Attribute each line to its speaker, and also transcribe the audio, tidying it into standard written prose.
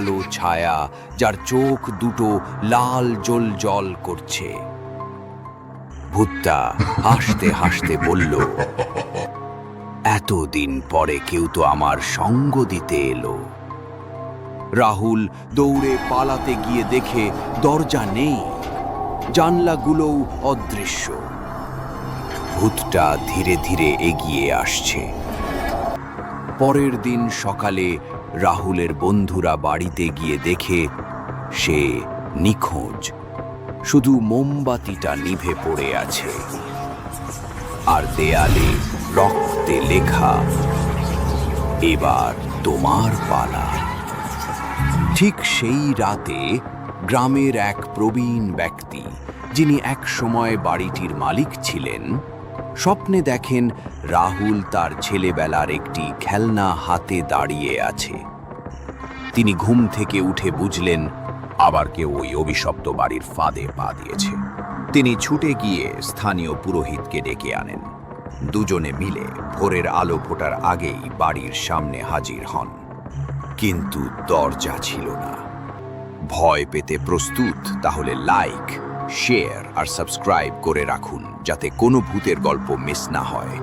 Speaker 1: আলো ছায়া, যার চোখ দুটো লাল জ্বল করছে। ভূতটা হাসতে হাসতে বলল, এতদিন পরে কেউ তো আমার সঙ্গ দিতে এলো। রাহুল দৌড়ে পালাতে গিয়ে দেখে দরজা নেই, জানলাগুলোও অদৃশ্য। ভূতটা ধীরে ধীরে এগিয়ে আসছে। পরের দিন সকালে রাহুলের বন্ধুরা বাড়িতে গিয়ে দেখে সে নিখোঁজ, শুধু মোমবাতিটা নিভে পড়ে আছে, আর দেয়ালে রক্তে লেখা, এবার তোমার পালা। ঠিক সেই রাতে গ্রামের এক প্রবীণ ব্যক্তি, যিনি এক সময় বাড়িটির মালিক ছিলেন, স্বপ্নে দেখেন রাহুল তার ছেলেবেলার একটি খেলনা হাতে দাঁড়িয়ে আছে। তিনি ঘুম থেকে উঠে বুঝলেন আবার কেউ ওই অভিশপ্ত বাড়ির ফাঁদে পা দিয়েছে। তিনি ছুটে গিয়ে স্থানীয় পুরোহিতকে ডেকে আনেন। দুজনে মিলে ভোরের আলো ফোটার আগেই বাড়ির সামনে হাজির হন, কিন্তু দরজা ছিল না। ভয় পেতে প্রস্তুত? তাহলে লাইক, শেয়ার আর সাবস্ক্রাইব করে রাখুন, যাতে কোনো ভূতের গল্প মিস না হয়।